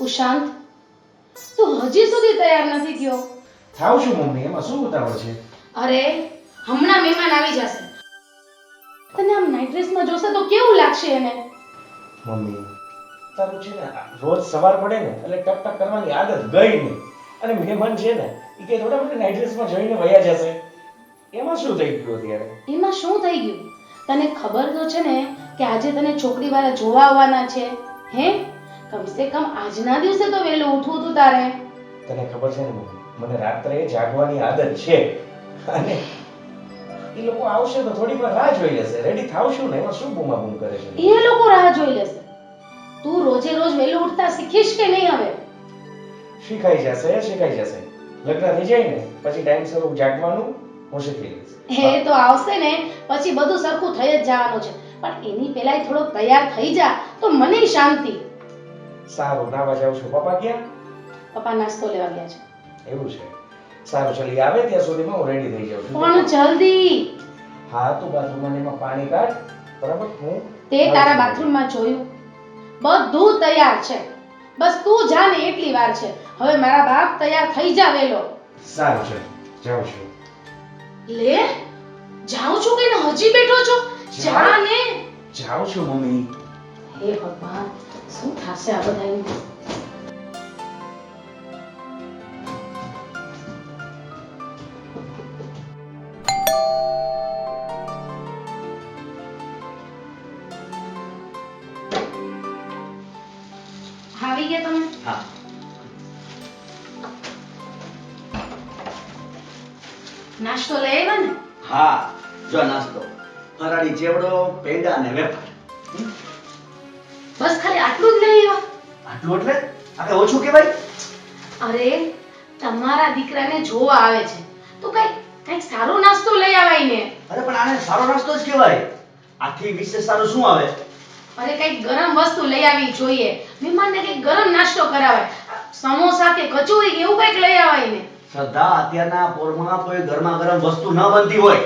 ઉશાંત, તું હજી સુધી તૈયાર નથી થયો. થાવ છું મમ્મી, એમાં શું ઉતાવળ છે? અરે હમણાં મહેમાન આવી જશે. તને આમ નાઈટ ડ્રેસમાં જોશે તો કેવું લાગશે એને? મમ્મી તારું છે ને રોજ સવાર પડે ને એટલે ટક ટક કરવાની આદત ગઈ નહીં. અને મહેમાન છે ને એ કે થોડા મને નાઈટ ડ્રેસમાં જોઈને વયા જશે. એમાં શું થઈ ગયું અત્યારે? એમાં શું થઈ ગયું? તને ખબર તો છે ને કે આજે તને છોકરીવાળા જોવા આવવાના છે. હે, કમસે કમ આજના દિવસે તો વહેલું ઉઠવું તું તારે. તને ખબર છે ને મમ્મી, મને રાત્રે જાગવાની આદત છે. અને એ લોકો આવશે તો થોડી વાર રાહ જોઈ લેશે. રેડી થાવ છું ને, એમાં શું બૂમાબૂમ કરે છે? એ લોકો રાહ જોઈ લેશે. તું રોજે રોજ વહેલું ઉઠતા શીખીશ કે નહીં હવે? શીખાઈ જશે. લગ્ન થઈ જાય ને પછી ટાઈમસર જાગવાનું હું શીખી લઈશ. એ તો આવશે ને પછી બધું સરખું થઈ જ જવાનું છે. પણ એની પહેલાય થોડોક તૈયાર થઈ જા તો મને શાંતિ. સારું, નાવા જાઉં છું. પપ્પા ક્યાં? પપ્પા નાસ્તો લેવા ગયા છે. એવું છે. સારું, ચાલ ઈ આવે ત્યાં સુધીમાં હું રેડી થઈ જાઉં છું. પણ જલ્દી. હા, તું બાથરૂમમાં ને એમાં પાણી કાઢ. બરાબર? હું તે તારા બાથરૂમમાં જોયું? બધું તૈયાર છે. બસ તું જા ને એટલી વાર છે. હવે મારા બાપ તૈયાર થઈ જા વેલો. સારું છે, જાઉં છું. લે, જાઉં છું કે હજી બેઠો છો? જા ને. જાઉં છું મમ્મી. હે ભગવાન, શું થશે આ બધાનું? આવી ગયા તમે? હા. નાસ્તો લઈ આવ્યા ને? હા, જો નાસ્તો. ફરાળી ચેવડો, પેંડા અને વેફર. બસ ખાલી આટલું જ લઈ આવ્યા? આટલું એટલે? આ કઈ ઓછું કહેવાય? અરે તમારા દીકરાને જોવા આવે છે તો કઈક સારો નાસ્તો લઈ આવાય ને. અરે પણ આને સારો નાસ્તો જ કહેવાય. આથી વિશેષ સારું શું આવે? અરે કઈક ગરમ વસ્તુ લઈ આવવી જોઈએ. મહેમાનને કઈક ગરમ નાસ્તો કરાવાય. સમોસા કે કચોરી કે એવું કઈક લઈ આવાય ને. શ્રદ્ધા, અત્યારના પોરમાં કોઈ ગરમા ગરમ વસ્તુ ન બનતી હોય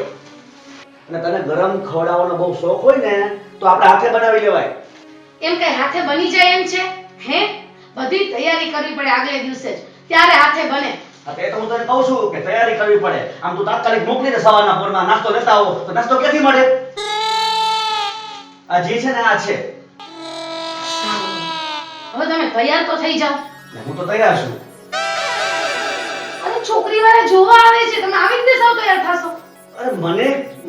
અને તને ગરમ ખવડાવવાનો બહુ શોખ હોય ને તો આપણે હાથે બનાવી લેવાય. એમ કઈ હાથે બની જાય એમ છે? હે, બધી તૈયારી કરવી પડે આગલે દિવસે જ, ત્યારે હાથે બને. હા, તે તો હું તને કહું છું કે તૈયારી કરવી પડે. આમ તું તાત્કાલિક મોકલી દે સવારના પોરમાં નાસ્તો લેતા આવો તો નાસ્તો ક્યાંથી મળે? આ જે છે ને આ છે. સારું, હવે તમે તૈયાર તો થઈ જાઓ. હું તો તૈયાર છું. અરે છોકરી વાળા જોવા આવે છે, તમે આવી રીતે સાવ તૈયાર થાશો? અરે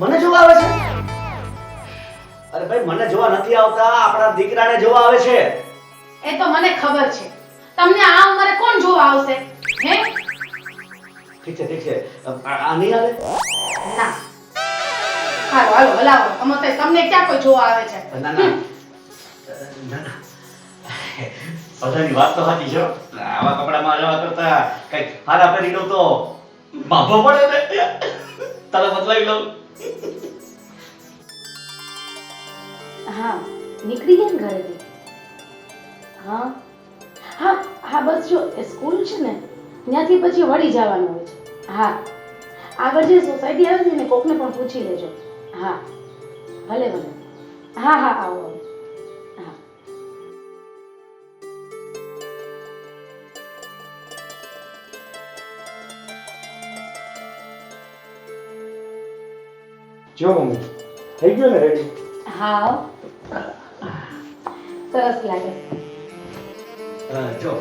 મને જોવા આવે છે? અરે ભાઈ, મને જોવા નથી આવતા, આપણા દીકરાને જોવા આવે છે. એ તો મને ખબર છે. તમને આ ઉંમરે કોણ જોવા આવશે? હે? ઠીક છે. આ નહીં આવે? ના. હાલો હાલો હલાવો. અમે તો તમને ક્યાં કોઈ જોવા આવે છે? ના. બધાની વાત તો સાચી છે. આવા કપડામાં જવા કરતા કઈક હારા પહેરી લઉં તો બાંધો પડે ને. તારે બદલાવી લઉં. હા, નીકળી ગયા ને ઘરેથી? હા હા હા, બસ જો સ્કૂલ છે ને ત્યાંથી પછી વળી જવાનું હોય છે. હા, આગળ જે સોસાયટી આવે છે ને કોકને પણ પૂછી લેજો. હા, ભલે. હા આવો. હા. જો મમ્મી, થઈ ગયો ને રેડી? હા, સરસ લાગે. જો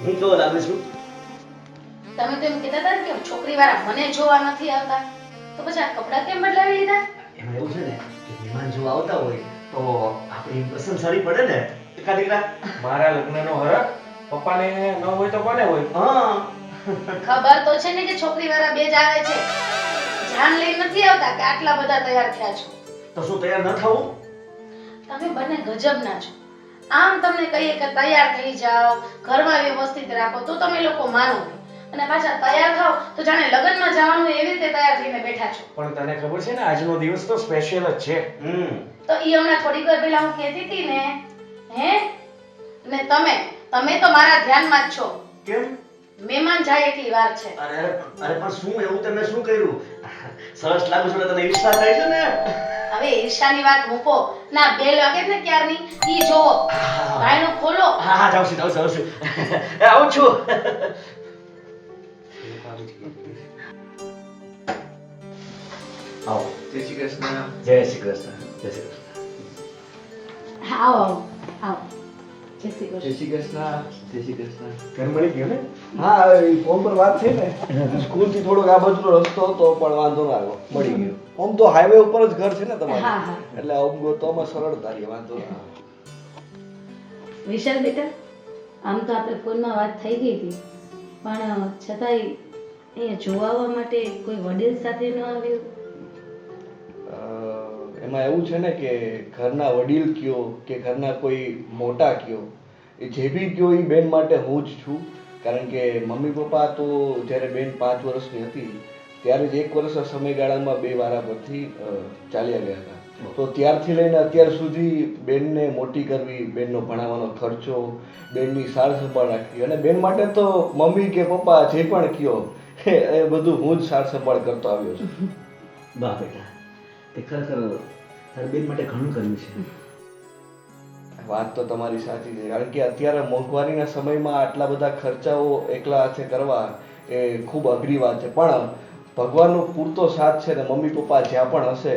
હું કેવો લાગુ છું? તમે તો એમ કહેતા હતા ને કે છોકરી વાળા મને જોવા નથી આવતા, તો પછી આ કપડાં કેમ બદલાવી લીધા? એમાં એવું છે ને કે મહેમાન જો આવતા હોય તો આપણી પસંદ સારી પડે ને. એકા દીકરા મારા લગ્નનો હરખ પપ્પાને ન હોય તો કોને હોય? હા. ખબર તો છે ને કે છોકરી વાળા બે જ આવે છે. જાન લઈ નથી આવતા કે આટલા બધા તૈયાર થયા છો. તો શું તૈયાર ન થવું? તમે બંને ગજબના છો. આમ તમને કહીએ કે તૈયાર થઈ જાઓ, ઘરમાં વ્યવસ્થિત રાખો તો તમે લોકો માનો, અને પાછા તૈયાર થાવ તો જાણે લગ્નમાં જવાનું એવી રીતે તૈયાર થઈને બેઠા છો. પણ તને ખબર છે ને આજનો દિવસ તો સ્પેશિયલ જ છે. તો ઈ હમણાં થોડીક વાર પહેલા હું કહેતી હતી ને. હે? ને તમે તો મારા ધ્યાનમાં જ છો. કેમ? મહેમાન જાય એટલી વાર છે. અરે અરે પણ શું એવું તમે શું કર્યું? સરસ લાગુ છું ને તને ઈર્ષા થાય છે ને? હવે ઈર્ષાની વાત મૂકો. ના બેલ વાગે ને ક્યારની ઈ જોવો. ભાઈનો ખોલો. હા હા જાઉં છું એ આવું છું. આવો. જય શ્રી કૃષ્ણ. જય શ્રી કૃષ્ણ. જય શ્રી કૃષ્ણ. આવો આવો. જય શ્રી જય કૃષ્ણ. શ્રી કૃષ્ણ. જય શ્રી કૃષ્ણ. ઘર મળી ગયો ને? હા એ ફોન પર વાત થઈ ને સ્કૂલ થી થોડોક આ બાજુનો રસ્તો હતો પણ વાંધો ના આવ્યો મળી ગયો. આમ તો હાઈવે ઉપર જ ઘર છે ને હા, તમારું હા. એટલે આમ ગોતવામાં સરળતા રહી વાંધો ના આવે. વિશાલ બેટા, આમ તો આપણે ફોનમાં વાત થઈ ગઈ હતી, પણ છતાંય અહીંયા જોવા આવવા માટે કોઈ વડીલ સાથે ન આવ્યું? એમાં એવું છે ને કે ઘરના વડીલ કયો કે ઘરના કોઈ મોટા કયો એ જે બી કયો એ બેન માટે હું જ છું. કારણ કે મમ્મી પપ્પા તો જ્યારે બેન 5 વર્ષની હતી ત્યારે જ 1 વર્ષના સમયગાળામાં 2 વારા પરથી ચાલ્યા ગયા હતા. તો ત્યારથી લઈને અત્યાર સુધી બેનને મોટી કરવી, બેનનો ભણાવવાનો ખર્ચો, બેનની સાર સંભાળ રાખવી અને બેન માટે તો મમ્મી કે પપ્પા જે પણ કયો એ બધું હું જ સાર સંભાળ કરતો આવ્યો છું. વાહ બેટા, તે ખરેખર તારી બેન માટે ઘણું કર્યું છે. વાત તો તમારી સાચી છે કારણ કે અત્યારે મોંઘવારીના સમયમાં આટલા બધા ખર્ચાઓ એકલા હાથે કરવા એ ખૂબ અઘરી વાત છે. પણ ભગવાનનો પૂરતો સાથ છે ને મમ્મી પપ્પા જ્યાં પણ હશે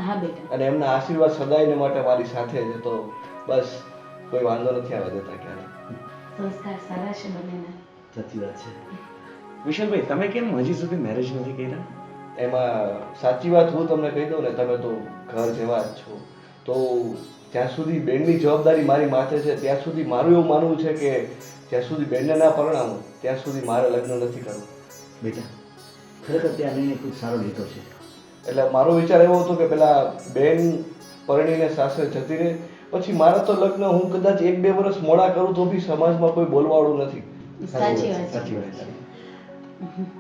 હા બેટા. અને એમના આશીર્વાદ સદાયને માટે મારી સાથે છે તો બસ કોઈ વાંધો નથી આવવા દેતા ક્યારે. સંસ્કાર સારા છે બંનેના. સાચી વાત છે. વિશાલભાઈ, તમે કેમ હજી સુધી મેરેજ નથી કર્યા? એમાં સાચી વાત હું તમને કહી દઉં ને, તમે તો ઘર જેવા જ છો, તો જ્યાં સુધી બેનની જવાબદારી મારી માથે છે ત્યાં સુધી મારું એવું માનવું છે કે જ્યાં સુધી બેનને ના પરણાવું ત્યાં સુધી મારે લગ્ન નથી કરવું. બેટા, ખરેખર તે આ નિર્ણય ખૂબ સારો લીધો છે. એટલે મારો વિચાર એવો હતો કે પેલા બેન પરણીને સાસરે જતી રહે પછી મારા તો લગ્ન હું કદાચ 1-2 વર્ષ મોડા કરું તો બી સમાજમાં કોઈ બોલવાળું નથી. સાચી વાત છે. સાચી વાત છે.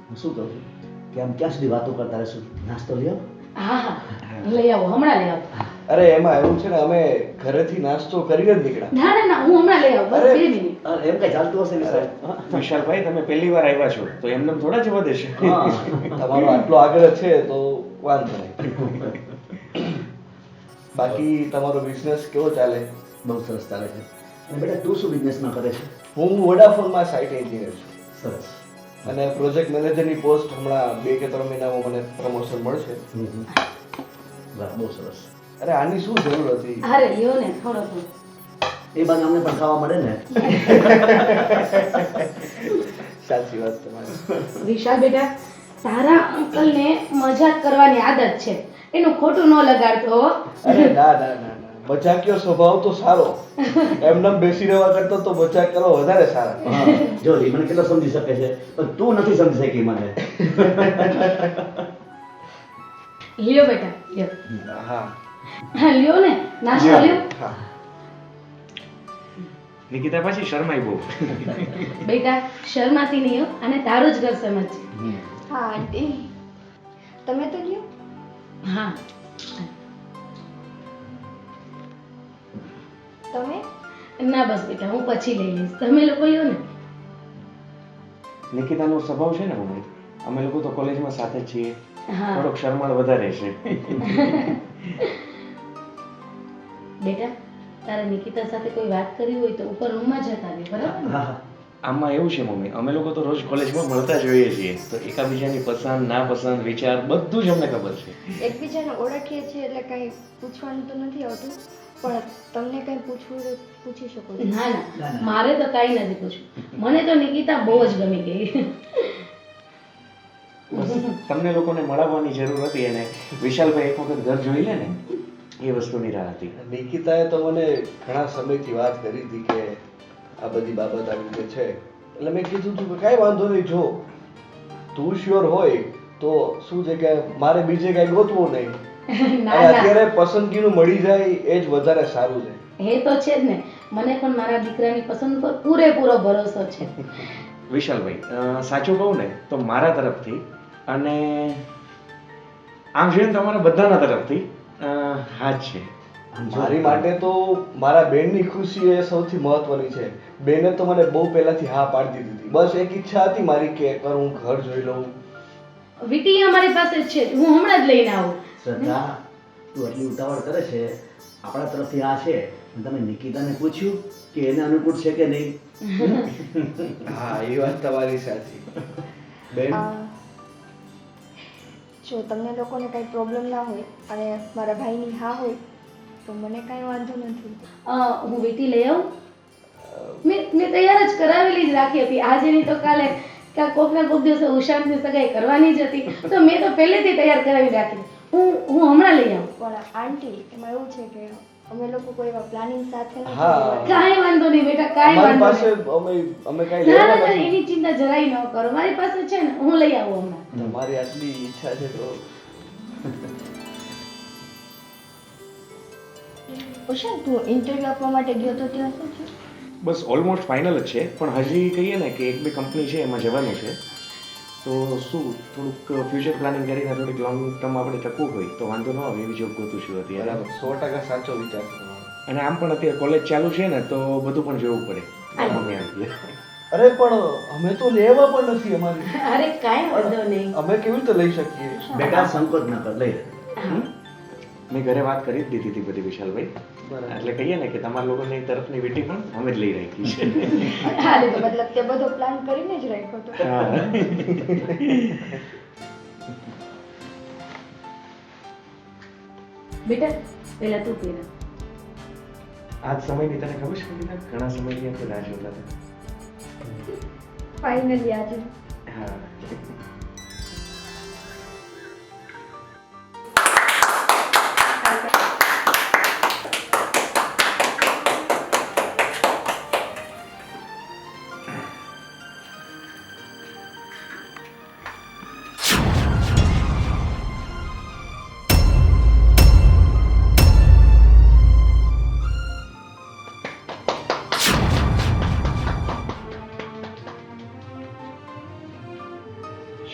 હું શું કહું છું કે આમ ક્યાં સુધી વાતો કરતા રહેશું? નાસ્તો લ્યો. હા હા, લઈ આવો, હમણાં લઈ આવો. અરે એમાં એવું છે ને અમે ઘરેથી નાસ્તો કરીને જ નીકળ્યા. ના ના ના, હું હમણાં લઈ આવું, બસ 2 મિનિટ. એમ કઈ ચાલતું હશે વિશાલ? વિશાલભાઈ, તમે પહેલી વાર આવ્યા છો તો એમને થોડા જવા દેશે? હા. તમારો આટલો આગ્રહ છે તો વાંધો નહીં. બાકી તમારો બિઝનેસ કેવો ચાલે? બહુ સરસ ચાલે છે. અને બેટા, તું શું બિઝનેસમાં કરે છે? હું વોડાફોનમાં સાઇટ એન્જિનિયર છું સરસ. અને પ્રોજેક્ટ મેનેજરની પોસ્ટ હમણાં 2 કે 3 મહિનામાં મને પ્રમોશન મળશે. વાહ, બહુ સરસ. અરે આની શું જરૂર હતી? અરે લ્યો ને, થોડો થોડો. એ બાદ અમને પણ ખાવા મળે ને. સાચી વાત તમારી. વિશાલ બેટા, તારા અંકલને મજાક કરવાની આદત છે, એનું ખોટું ન લગાડતો હો. અરે ના ના ના ના, મજાકિયો સ્વભાવ તો સારો, એમને બેસી રહેવા કરતા તો મજાક કરો વધારે સારા. હા, જો ઈ મને કેટલો સમજી શકે છે પણ તું નથી સમજી શકી મને. લ્યો બેટા, લ્યો. હા હા લ્યો ને, નાસ્તો લ્યો. હા. નિકિતા પાછી શરમાઈ બહુ. બેટા, શરમાતી નહીં હો, અને તારું જ ઘર સમજ છે. હા આંટી, તમે તો લ્યો. હા. તમે ના બસ બેટા, હું પછી લઈ લઈશ, તમે લોકો લ્યો ને. નિકિતાનો સ્વભાવ છે ને મમ્મી, અમે લોકો તો કોલેજમાં સાથે જ છીએ, હા થોડોક શરમાળ વધારે છે. બેટા, તારે નિકિતા સાથે કોઈ વાત કરવી હોય તો ઉપર રૂમમાં જતા રહે, બરાબર ને? હા. આમાં એવું છે મમ્મી, અમે લોકો તો રોજ કોલેજમાં મળતા જ હોઈએ છીએ, તો એકાબીજાની પસંદ નાપસંદ વિચાર બધું જ અમને ખબર છે. એકબીજાને ઓળખીએ છીએ એટલે કાંઈ પૂછવાનું તો નથી આવતું, પણ તમને કાંઈ પૂછવું હોય તો પૂછી શકો છો. ના ના, મારે તો કાંઈ નથી પૂછવું. મને તો નિકિતા બહુ જ ગમી ગઈ. બસ તમને લોકોને મળવાની જરૂર હતી અને વિશાલભાઈ એક વખત ઘર જોઈ લે ને, એ વસ્તુની રાહ હતી. નિકિતાએ તો મને ઘણા સમયથી વાત કરી હતી કે આ બધી બાબત આવી રીતે છે, એટલે મેં કીધું હતું કે કાંઈ વાંધો નહીં, જો તું શ્યોર હોય તો શું છે કે મારે બીજે કાંઈ ગોતવું નહીં, ના અને ના, અત્યારે પસંદગીનું મળી જાય એ જ વધારે સારું છે. એ તો છે જ ને. મને પણ મારા દીકરાની પસંદ પર પૂરેપૂરો ભરોસો છે. વિશાલભાઈ, સાચું કહું ને તો મારા તરફથી અને આમ જોઈએ ને તમારા બધાના તરફથી હા જ છે. મારી માટે તો મારા બેનની ખુશી એ સૌથી મહત્વની છે. બેને તો મને બહુ પહેલાથી હા પાડી દીધી. બસ એક ઈચ્છા હતી મારી કે એકવાર હું ઘર જોઈ લઉં. વીટી અમારી પાસે જ છે, હું હમણાં જ લઈને આવું. શ્રદ્ધા, તું આટલી ઉતાવળ કરે છે, આપણા તરફથી આ છે. તમે નિકિતાને પૂછ્યું કે એને અનુકૂળ છે કે નહીં? હા, એ વાત તમારી સાચી. બેન, જો તમને લોકોને કંઈ પ્રોબ્લેમ ના હોય અને મારા ભાઈની હા હોય તો મને કાંઈ વાંધો નથી. હું વીટી લઈ આવું. મેં તૈયાર જ કરાવેલી જ રાખી હતી. આજે નહીં તો કાલે કોક ના કોક દિવસે ઉષાંતની સગાઈ કરવાની જ હતી, તો મેં તો પહેલેથી તૈયાર કરાવી રાખી. હું હમણાં લઈ આવું. પણ આંટી, એમાં એવું છે કે અમે લોકો કોઈ એવા પ્લાનિંગ સાથે નથી હા. જવાના. કાંઈ વાંધો નહીં બેટા, કાંઈ અમારી વાંધો પાસે નહીં. અમે કાંઈ ના ના લેવાના ના, નથી. એની ચિંતા જરાય ન કરો. મારી પાસે છે ને, હું લઈ આવું હમણાં. તમારી આટલી ઈચ્છા છે તો ઉષાંત, તું ઇન્ટરવ્યૂ આપવા માટે ગયો તો ત્યાં શું છે? બસ ઓલમોસ્ટ ફાઇનલ જ છે, પણ હજી કહીએ ને કે એક બે કંપની છે એમાં જવાનું છે. તો શું થોડુંક ફ્યુચર પ્લાનિંગ કરીને થોડીક લોંગ ટર્મ આપણે ટકવું હોય તો વાંધો ન આવે એવી જોબ ગોતું છું અત્યારે. બરાબર, 100% સાચો વિચાર છે તમારો. અને આમ પણ અત્યારે કોલેજ ચાલુ છે ને તો બધું પણ જોવું પડે. મમ્મી એમ કહે. અરે પણ અમે તો લેવા પણ નથી અમારી. અરે કાંઈ વાંધો નહીં. અમે કેવી રીતે લઈ શકીએ? બેટા સંકોચ ન કર, લઈ લે. મેં ઘરે વાત કરી જ દીધી હતી બધી વિશાલભાઈ. બરાબર. એટલે કહીએ ને કે તમારા લોકોની તરફની વીટી પણ અમે જ લઈ રાખી છે. હા, તો મતલબ તે બધો પ્લાન કરીને જ રાખ્યો હતો. હા. બેટા પહેલા તું પહેરા. આજ સમયની તને ખબર છે કે ઘણા સમયથી આપણે રાહ જોતા હતા. ફાઇનલી આજે. હા.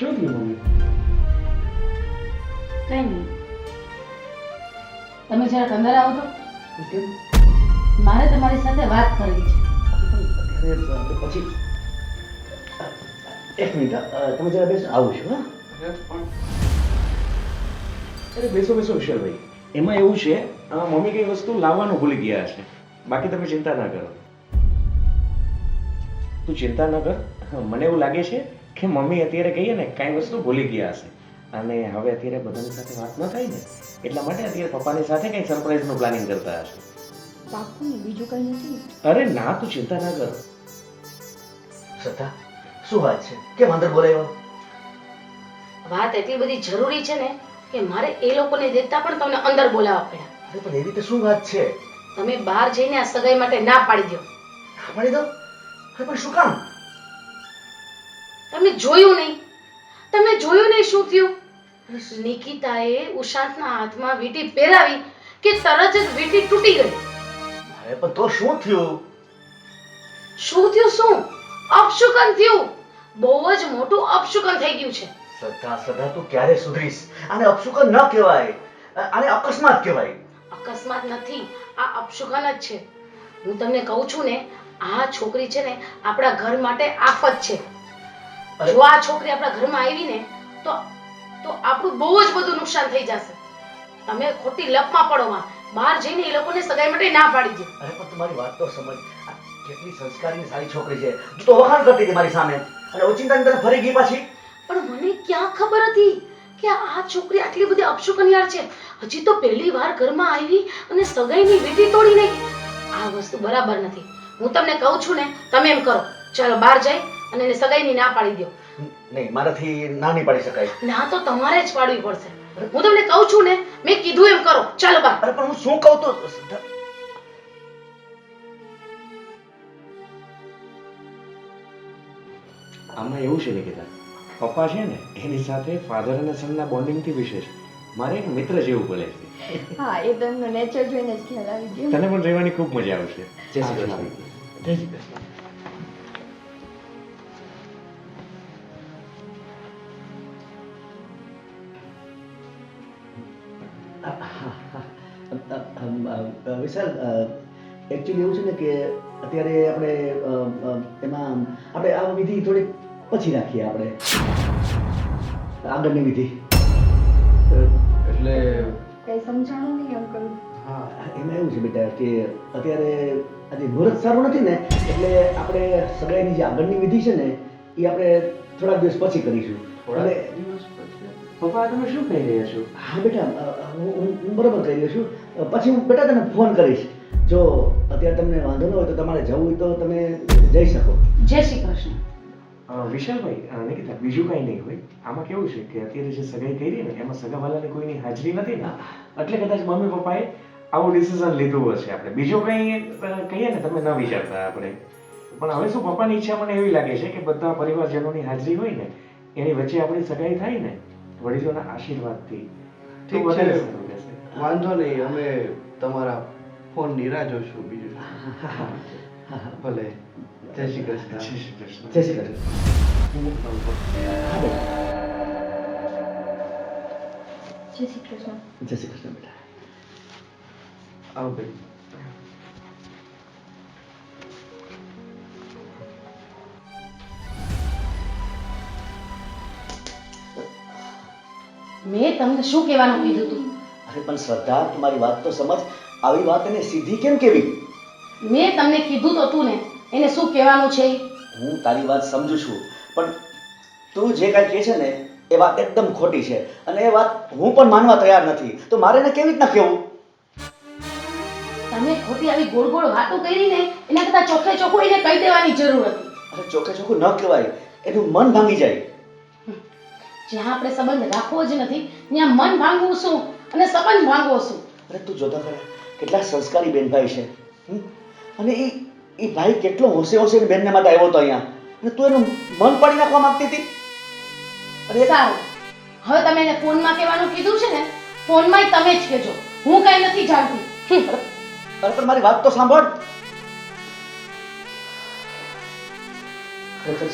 શું થયું મમ્મી? કઈ નહીં. તમે જરાક અંદર આવો તો. કેમ? મારે તમારી સાથે વાત કરવી છે. અત્યારે પછી એક મિનિટ, તમે જરા બેસો, આવું છું. હા, અરે બેસો બેસો વિશાલભાઈ. એમાં એવું છે મમ્મી કઈ વસ્તુ લાવવાનું ભૂલી ગયા છે. બાકી તમે ચિંતા ના કરો. તું ચિંતા ન કર. મને એવું લાગે છે કે મમ્મી અત્યારે કહીએ ને કાંઈ વસ્તુ ભૂલી ગયા હશે અને હવે અત્યારે બધાની સાથે વાત ન થાય ને એટલા માટે અત્યારે પપ્પાની સાથે કંઈક સરપ્રાઈઝનું પ્લાનિંગ કરતા હશે. પાક્કું ને, બીજું કંઈ નથી ને? અરે ના, તું ચિંતા ના કર. શ્રદ્ધા, શું વાત છે? કેમ અંદર બોલાવ્યો? વાત એટલી બધી જરૂરી છે ને કે મારે એ લોકોને દેખતા પણ તમને અંદર બોલાવવા પડ્યા. અરે પણ એવી રીતે શું વાત છે? તમે બહાર જઈને આ સગાઈ માટે ના પાડી દો. હા, પાડી દો. અરે પણ શું કામ? તમે જોયું નહીં? તમે જોયું નહીં શું થયું? નિકિતાએ ઉષાંતના હાથમાં વીંટી પહેરાવી કે તરત જ વીંટી તૂટી ગઈ. અરે પણ તો શું થયું? શું થયું? શું અપશુકન થયું? બહુ જ મોટું અપશુકન થઈ ગયું છે. શ્રદ્ધા, શ્રદ્ધા, તું ક્યારે સુધરીશ? આને અપશુકન ન કહેવાય, આને અકસ્માત કહેવાય. અકસ્માત નથી, આ અપશુકન જ છે. હું તમને કહું છું ને, આ છોકરી છે ને આપણા ઘર માટે આફત છે. અરે. જો આ છોકરી આપણા ઘરમાં આવી ને તો આપણું બહુ જ બધું નુકસાન થઈ જશે. તમે ખોટી લપમાં પડો માં. બહાર જઈને એ લોકોને સગાઈ માટે ના પાડી દો. અરે પણ તમારી વાત તો સમજ. આ કેટલી સંસ્કારી સારી છોકરી છે. તું તો વખાણ કરતી હતી મારી સામે અને ઓચિંતાની તરફ ફરી ગઈ પાછી. પણ મને ક્યાં ખબર હતી કે આ છોકરી આટલી બધી અપશુકનિયાળ છે. હજી તો પહેલી વાર ઘરમાં આવી અને સગાઈની વીંટી તોડી નાખી. આ વસ્તુ બરાબર નથી. હું તમને કહું છું ને, તમે એમ કરો, ચાલો બહાર જઈ અને એને સગાઈની ના પાડી દો. નહીં, મારાથી ના નહીં પાડી શકાય. ના તો તમારે જ પાડવી પડશે. હું તમને કહું છું ને, મેં કીધું એમ કરો, ચાલો બહાર. અરે પણ હું શું કહું તો શ્રદ્ધા. આમાં એવું છે નિકિતા, પપ્પા છે ને એની સાથે ફાધર અને સનના બોન્ડિંગથી વિશેષ મારે એક મિત્ર જેવું બોલે છે. હા, એ તો એમનો નેચર જોઈને જ ખ્યાલ આવી ગયો. તને પણ રહેવાની ખૂબ મજા આવશે. જય શ્રી કૃષ્ણ. જય શ્રી કૃષ્ણ. વિશાલ એકચ્યુઅલી એવું છે ને કે અત્યારે આપણે એમાં આપણે આ વિધિ થોડી પછી રાખીએ આપણે આગળની વિધિ એટલે કઈ સમજાણું નહીં અંકલ. હા એમાં એવું છે બેટા કે અત્યારે આજે મુહૂર્ત સારું નથી ને એટલે આપણે સગાઈની જે આગળની વિધિ છે ને એ આપણે થોડાક દિવસ પછી કરીશું. થોડા એટલે દિવસ પછી પપ્પા તમે શું કહી રહ્યા છો? હા બેટા હું બરાબર કહી રહ્યો છું. પછી હું બેટા તને ફોન કરીશ. જો અત્યારે તમને વાંધો ન હોય તો તમારે જવું હોય તો તમે જઈ શકો. જય શ્રી કૃષ્ણ. વિશાલભાઈ, નિકિતા, બીજું કાંઈ નહીં હોય. આમાં કેવું છે કે અત્યારે જે સગાઈ કરી ને એમાં સગાવાલાની કોઈની હાજરી નથી ને, એટલે કદાચ મમ્મી પપ્પાએ આવું ડિસિઝન લીધું હશે. આપણે બીજું કંઈ કહીએ ને તમે ન વિચારતા આપણે. પણ હવે શું, પપ્પાની ઈચ્છા મને એવી લાગે છે કે બધા પરિવારજનોની હાજરી હોય ને એની વચ્ચે આપણી સગાઈ થાય ને વડીલોના આશીર્વાદથી તો ઠીક વધારે છે. સારું રહેશે. વાંધો નહીં, અમે તમારા ફોનની રાહ જોઈશું. બીજું ભલે. જય શ્રી કૃષ્ણ. જય શ્રી કૃષ્ણ. જય શ્રી કૃષ્ણ. હા બેટા. જય શ્રી કૃષ્ણ. જય શ્રી કૃષ્ણ બેટા. આવો બેન. મેં તમને શું કહેવાનું કીધું હતું? અરે પણ શ્રદ્ધા, તમારી વાત તો સમજ. આવી વાત એને સીધી કેમ કેવી? મેં તમને કીધું તો હતું ને એને શું કહેવાનું છે ઈ? હું તારી વાત સમજુ છું, પણ તું જે કાંઈ કહે છે ને એ વાત એકદમ ખોટી છે અને એ વાત હું પણ માનવા તૈયાર નથી. તો મારે એને કેવી રીતના કહેવું? તમે ખોટી આવી ગોળ ગોળ વાતો કરી ને એના કરતાં ચોખ્ખે ચોખ્ખું એને કહી દેવાની જરૂર હતી. અરે ચોખ્ખે ચોખ્ખું ન કહેવાય, એનું મન ભાંગી જાય. જ્યાં આપણે સંબંધ રાખવો જ નથી ત્યાં મન ભાંગવું શું અને સંબંધ ભાંગવો શું? અરે તું જોતા ખરા કેટલા સંસ્કારી બેનભાઈ છે. અને એ ભાઈ કેટલો હોશે હોશે બેનને માટે આવ્યો હતો અહીંયા, અને તું એનું મન પાડી નાખવા માંગતી હતી. અરે સારું, હવે તમે એને ફોનમાં કહેવાનું કીધું છે ને, ફોનમાં તમે જ કહેજો, હું કઈ નથી જાણતી. અરે પણ મારી વાત તો સાંભળ. ખરેખર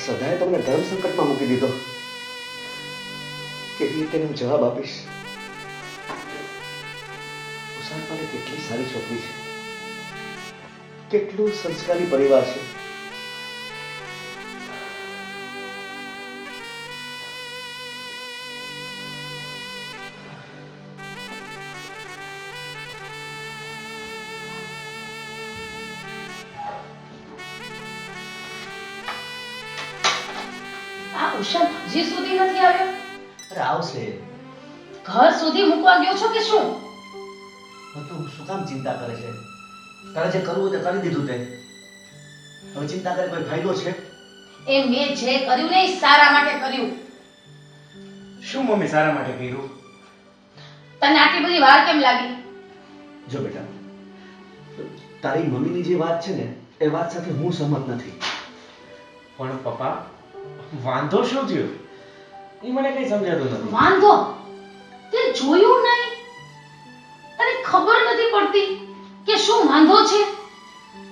સદાએ તમને ધર્મ સંકટમાં મૂકી દીધો. કેવી રીતે એનો જવાબ આપીશ? ઉષા પાસે કેટલી સારી છોકરી છે, કેટલું સંસ્કારી પરિવાર છે. આ ઉષા હજી સુધી નથી આવ્યો? અરે આવશે. ઘર સુધી મૂકવા ગયો છો કે શું? તું શું કામ ચિંતા કરે છે? તારે જે કરવું તે કરી દીધું તે. હવે ચિંતા કરે કોઈ ફાયદો છે? એ મેં જે કર્યું ને એ સારા માટે કર્યું. શું મમ્મી સારા માટે કર્યું? તને આટલી બધી વાર કેમ લાગી? જો બેટા, તારી મમ્મીની જે વાત છે ને એ વાત સાથે હું સહમત નથી. પણ પપ્પા, વાંધો શું થયો એ મને કઈ સમજાતું નથી. વાંધો? તે જોયું નહીં? તને ખબર નથી પડતી કે શું વાંધો છે?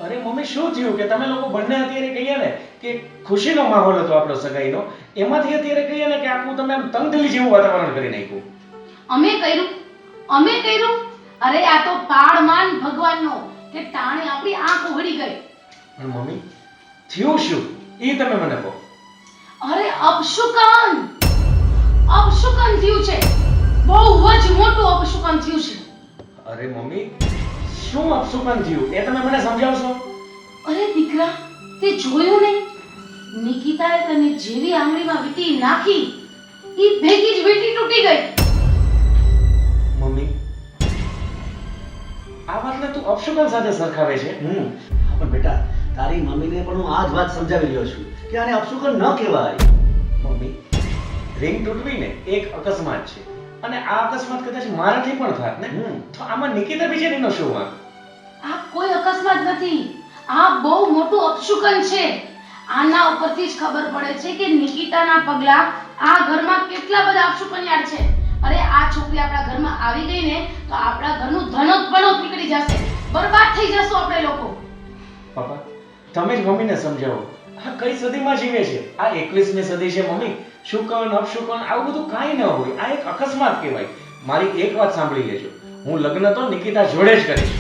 અરે મમ્મી, શું થયું કે તમે લોકો બંને અત્યારે કહીએ ને કે ખુશીનો માહોલ હતો આપણો સગાઈનો, એમાંથી અત્યારે કહીએ ને કે આખું તમે આમ તંગદિલી જેવું વાતાવરણ કરી નાખ્યું. અમે કર્યું? અરે આ તો પાડમાન ભગવાનનો કે ટાણે આપણી આંખ ઉઘડી ગઈ. પણ મમ્મી, થયું શું એ તમે મને કહો. અરે અપશુકન થયું છે, બહુ જ મોટું અપશુકન થયું છે. અરે મમ્મી, શું અપશુકન થયું એ તમે મને સમજાવશો? અરે દીકરા, તે જોયું નહીં? નિકિતાએ તને જેવી આંગળીમાં વીંટી નાખી ઈ ભેગી જ વીંટી તૂટી ગઈ. મમ્મી, આ વાતને તું અપશુકન સાથે સરખાવે છે. પણ બેટા, તારી મમ્મીને પણ હું આ જ વાત સમજાવી રહ્યો છું કે આને અપશુકન ન કહેવાય. મમ્મી, રિંગ તૂટવી ને એક અકસ્માત છે, અને આ અકસ્માત કદાચ મારાથી પણ થાત ને તો આમાં નિકિતા બિચારીનો શું વાંક? આ કોઈ અકસ્માત નથી, આ બહુ મોટું અપશુકન છે. આના ઉપરથી જ ખબર પડે છે કે નિકિતાના પગલા આ ઘરમાં કેટલા બધા અપશુકનિયાળ છે. અરે આ છોકરી આપણા ઘરમાં આવી ગઈ ને તો આપણા ઘરનું ધનોત પણોત નીકળી જશે, બરબાદ થઈ જશું આપણે લોકો. પપ્પા, તમે જ મમ્મીને સમજાવો. આ કઈ સદીમાં જીવે છે? આ 21મી સદી છે મમ્મી. શુકન અપશુકન આવું બધું કાંઈ ન હોય. આ એક અકસ્માત કહેવાય. મારી એક વાત સાંભળી લેજો, હું લગ્ન તો નિકિતા જોડે જ કરીશ.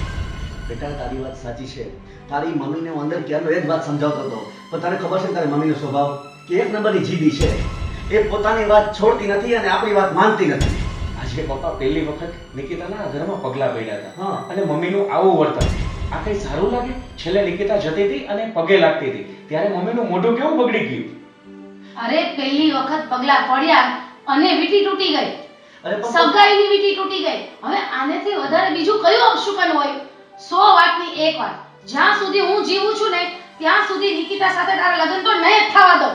બેટા તારી વાત સાચી છે. તારી મમ્મીને હું અંદર ક્યારનો એ જ વાત સમજાવતો હતો, પણ તને ખબર છે તારી મમ્મીનો સ્વભાવ કે એક નંબરની જીદી છે. એ પોતાની વાત છોડતી નથી અને આપણી વાત માનતી નથી. આજે પપ્પા પહેલી વખત નિકિતાના ઘરમાં પગલા પડ્યા હતા. હા. અને મમ્મીનું આવું વર્તન આ કઈ સારું લાગે? છેલ્લે નિકિતા જતી હતી અને પગે લાગતી હતી ત્યારે મમ્મીનું મોઢું કેવું બગડી ગયું. અરે પહેલી વખત પગલા પડ્યા અને વીંટી તૂટી ગઈ. અરે પણ સગાઈની વીંટી તૂટી ગઈ. હવે આનેથી વધારે બીજું કયું અપશુકન હોય? 100 વાતની એક વાત, જ્યાં સુધી હું જીવું છું ને ત્યાં સુધી નિકિતા સાથે તારા લગ્ન તો નહીં જ થવા દો.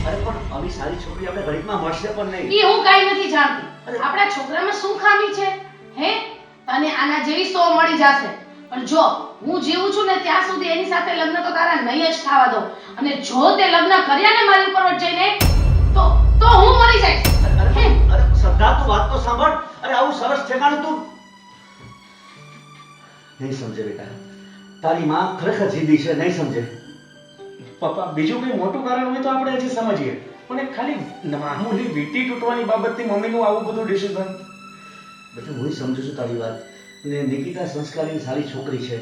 અરે પણ આવી સારી છોકરી આપણે ઘડીકમાં મળશે પણ નહીં. ઈ હું કાઈ નથી જાણતી. અરે. આપણા છોકરામાં શું ખામી છે? હે? તને આના જેવી 100 મળી જશે. પણ જો હું જીવું છું ને ત્યાં સુધી એની સાથે લગ્ન તો તારા નહીં જ થવા દો. અને જો તે લગ્ન કર્યા ને મારી ઉપર જઈને તો હું મરી જઈશ. હે? અરે શ્રદ્ધા તું વાત તો સાંભળ. અરે આવું સરસ ઠેકાણું તું નહીં સમજે બેટા. તારી માં ખરેખર જીદી છે, નહીં સમજે. પપ્પા બીજું કઈ મોટું કારણ હોય તો આપણે હજી સમજીએ, પણ એક ખાલી મામૂલી વીંટી તૂટવાની બાબતથી મમ્મીનું આવું બધું ડિસિઝન. બેટા હું સમજુ છું તારી વાત. અને નિકિતા સંસ્કારી સારી છોકરી છે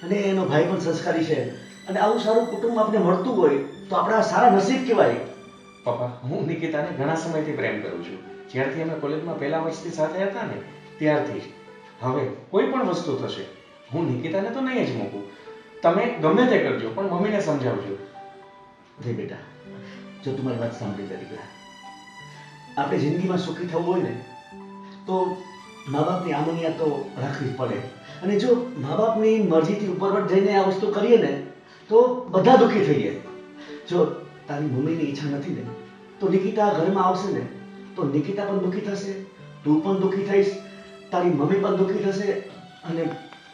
અને એનો ભાઈ પણ સંસ્કારી છે અને આવું સારું કુટુંબ આપણે મળતું હોય તો આપણા સારા નસીબ કહેવાય. પપ્પા હું નિકિતાને ઘણા સમયથી પ્રેમ કરું છું. જ્યારથી અમે કોલેજમાં પહેલા વર્ષથી સાથે હતા ને ત્યારથી જ. હવે કોઈ પણ વસ્તુ થશે હું નિકિતાને તો નહીં જ મૂકું. તમે ગમે તે કરજો પણ મમ્મીને સમજાવજો. નહીં બેટા, જો તું મારી વાત સાંભળી લે દીકરા. આપણે જિંદગીમાં સુખી થવું હોય ને તો મા બાપની આમનિયા તો રાખવી જ પડે. અને જો મા બાપની મરજીથી ઉપરવટ જઈને આ વસ્તુ કરીએ ને તો બધા દુઃખી થઈએ. જો તારી મમ્મીની ઈચ્છા નથી ને તો નિકિતા ઘરમાં આવશે ને તો નિકિતા પણ દુઃખી થશે, તું પણ દુઃખી થઈશ, તારી મમ્મી પણ દુઃખી થશે અને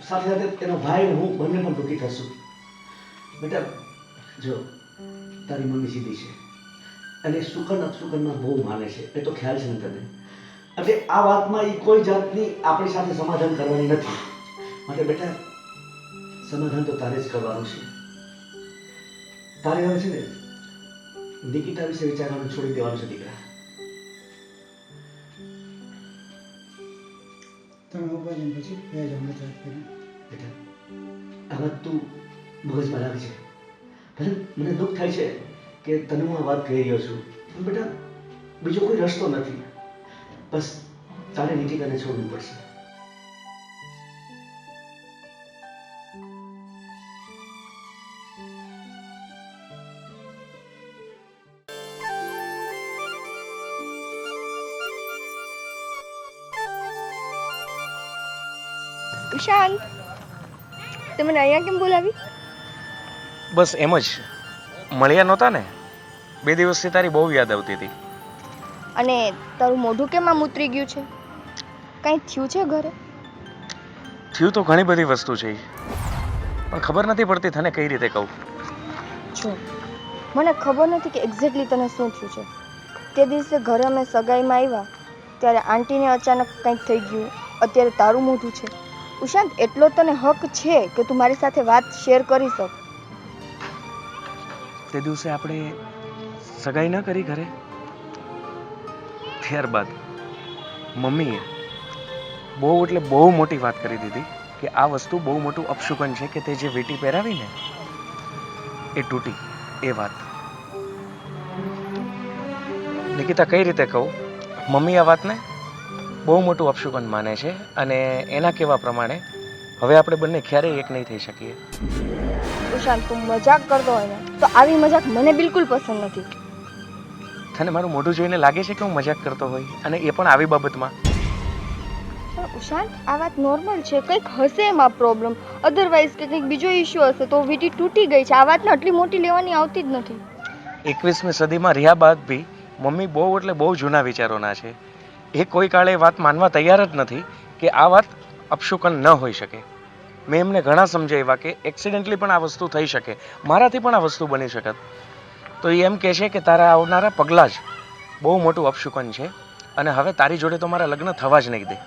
સાથે સાથે એનો ભાઈ અને હું બંને પણ દુઃખી થશું. બેટા જો તારી મમ્મી સીધી છે અને શુકન અપશુકનમાં બહુ માને છે, એ તો ખ્યાલ છે ને તને. એટલે આ વાતમાં એ કોઈ જાતની આપણી સાથે સમાધાન કરવાની નથી. માટે બેટા સમાધાન તો તારે જ કરવાનું છે. તારે હવે છે ને નિકિતા વિશે વિચારવાનું છોડી દેવાનું છે દીકરા. તમે ઉભા રહીને પછી બે જણ વાત કરી. બેટા આ વાત તું મગજમાં રાખજે. ભલે મને દુઃખ થાય છે કે તને હું આ વાત કહી રહ્યો છું, પણ બેટા બીજો કોઈ રસ્તો નથી. બસ તારે નિકિતાને છોડવું પડશે. ઈશાન, તે મને અહીંયા કેમ બોલાવી? બસ એમ જ મળ્યા નહોતા ને 2 દિવસથી તારી બહુ યાદ આવતી હતી. અને તારું મોઢું કેમ આમ ઉતરી ગયું છે? કંઈ થયું છે ઘરે? થયું તો ઘણી બધી વસ્તુ છે પણ ખબર નથી પડતી તને કઈ રીતે કહું. જો મને ખબર નથી કે એક્ઝેક્ટલી તને શું થયું છે. તે દિવસે ઘરે અમે સગાઈમાં આવ્યા ત્યારે આંટીને અચાનક કંઈક થઈ ગયું. અત્યારે તારું મોઢું છે. ઉશાંત, એટલો તને હક છે કે તું મારી સાથે વાત શેર કરી શક. તે દિવસે આપણે સગાઈ ન કરી ઘરે, ત્યારબાદ મમ્મીએ બહુ એટલે બહુ મોટી વાત કરી દીધી કે આ વસ્તુ બહુ મોટું અપશુકન છે કે તે જે વીંટી પહેરાવી ને એ તૂટી. એ વાત નિકિતા કઈ રીતે કહું, મમ્મી આ વાતને બહુ મોટું અપશુકન માને છે અને એના કહેવા પ્રમાણે હવે આપણે બંને ક્યારેય એક નહીં થઈ શકીએ. ઉશાંત, તું મજાક કરતો હોય ને તો આવી મજાક મને બિલકુલ પસંદ નથી. તને મારું મોઢું જોઈને લાગે છે કે હું મજાક કરતો હોય, અને એ પણ આવી બાબતમાં? પણ ઉશાંત, આ વાત નોર્મલ છે. કંઈક હશે એમાં પ્રોબ્લેમ, અધરવાઇઝ કે કંઈક બીજો ઇશ્યુ હશે તો વીંટી તૂટી ગઈ છે. આ વાતને આટલી મોટી લેવાની આવતી જ નથી. 21મી સદીમાં રહ્યા બાદ બી મમ્મી બહુ એટલે બહુ જૂના વિચારોના છે. એ કોઈ કાળે વાત માનવા તૈયાર જ નથી કે આ વાત અપશુકન ન હોઈ શકે. મેં એમને ઘણા સમજાવ્યા કે એક્સિડન્ટલી પણ આ વસ્તુ થઈ શકે, મારાથી પણ આ વસ્તુ બની શકત. તો એ એમ કહે છે કે તારા આવનારા પગલાં જ બહુ મોટું અપશુકન છે અને હવે તારી જોડે તો મારા લગ્ન થવા જ નહીં દે.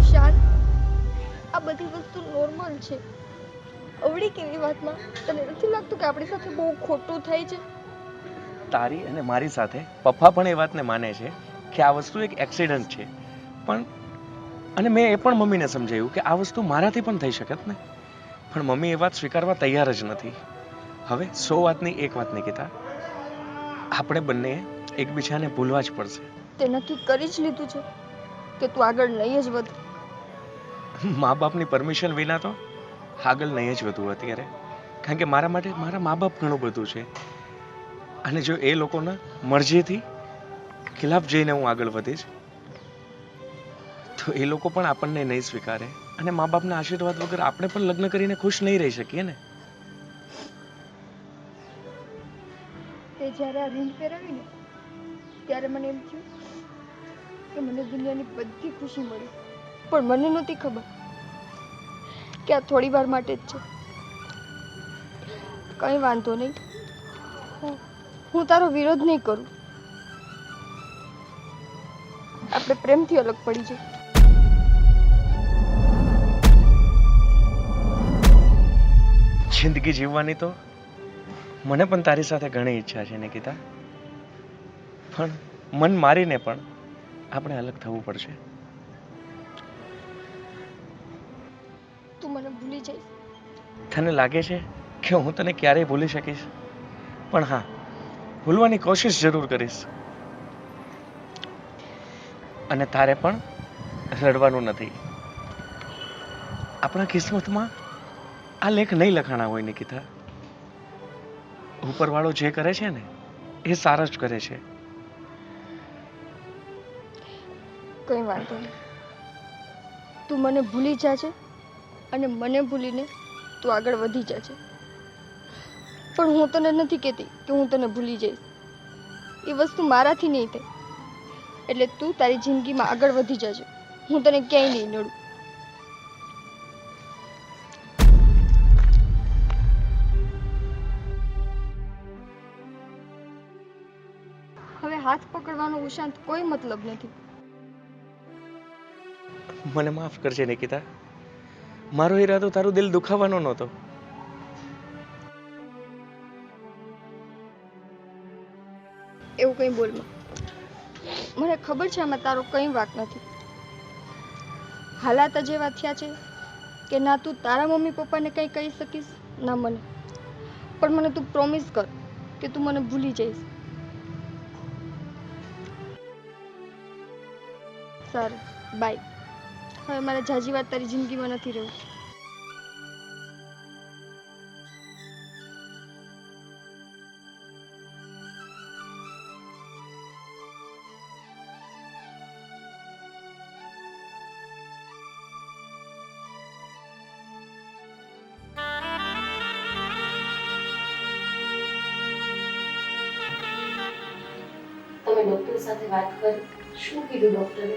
ઉશાંત, આ બધી વસ્તુ નોર્મલ છે. અવળી કેવી વાતમાં તને નથી લાગતું કે આપણી સાથે બહુ ખોટું થાય છે? તારી અને મારી સાથે પપ્પા પણ એ વાતને માને છે કે આ વસ્તુ એક એક્સિડન્ટ છે, પણ અને મેં એ પણ મમ્મીને સમજાવ્યું કે આ વસ્તુ મારાથી પણ થઈ શકત ને, પણ મમ્મી એ વાત સ્વીકારવા તૈયાર જ નથી. હવે 100 વાતની એક વાત નિકિતા, આપણે બંને એકબીજાને ભૂલવા જ પડશે. તે નક્કી કરી જ લીધું છે કે તું આગળ નહીં જ વધ? મા બાપની પરમિશન વિના તો આગળ નહીં જ વધવું અત્યારે, કારણ કે મારા માટે મારા મા બાપ ઘણું બધું છે. અને જો એ લોકોના મરજીથી ખિલાફ જઈને હું આગળ વધીશ તો એ લોકો પણ આપણને નહીં સ્વીકારે, અને મા બાપના આશીર્વાદ વગર આપણે પણ લગ્ન કરીને ખુશ નહીં રહી શકીએ ને. તે જ્યારે આ રિંગ પહેરાવી ને ત્યારે મને એમ થયું કે મને દુનિયાની બધી ખુશી મળી, પણ મને નહોતી ખબર કે આ થોડી વાર માટે જ છે. કંઈ વાંધો નહીં, હું તારો વિરોધ નહીં કરું. આપણે પ્રેમથી અલગ પડી જઈએ. જિંદગી જીવવાની તો મને પણ તારી સાથે ઘણી ઈચ્છા છે નિકિતા, પણ મન મારીને પણ આપણે અલગ થવું પડશે. તું મને ભૂલી જઈશ? તને લાગે છે કે હું તને ક્યારેય ભૂલી શકીશ? પણ હા, ભૂલવાની કોશિશ જરૂર કરીશ. અને તારે પણ રડવાનું નથી. આપણા કિસ્મતમાં આ લેખ નહીં લખાણા હોય નિકિતા. ઉપરવાળો જે કરે છે ને એ સારા જ કરે છે. કંઈ વાંધો નહીં, તું મને ભૂલી જાજે અને મને ભૂલીને તું આગળ વધી જાજે. પણ હું તને નથી કહેતી કે હું તને ભૂલી જઈશ. એ વસ્તુ મારાથી નહીં થાય. એટલે તું તારી જિંદગીમાં આગળ વધી જાજે. હું તને ક્યાંય નહીં નડું. હવે હાથ પકડવાનો ઉશાંત કોઈ મતલબ નથી. મને માફ કરજે નિકિતા, મારો ઈરાદો તારું દિલ દુખાવાનો નહોતો. એવું કંઈ બોલમાં, મને ખબર છે આમાં તારો કંઈ વાંક નથી. હાલાત જ એવા થયા છે કે ના તું તારા મમ્મી પપ્પાને કંઈ કહી શકીશ ના મને. પણ મને તું પ્રોમિસ કર કે તું મને ભૂલી જઈશ. સારું, બાય. હવે મારે જાજી વાત તારી જિંદગીમાં નથી રહેવું. તમે ડોક્ટર સાથે વાત કરી? શું કીધું ડોક્ટરે?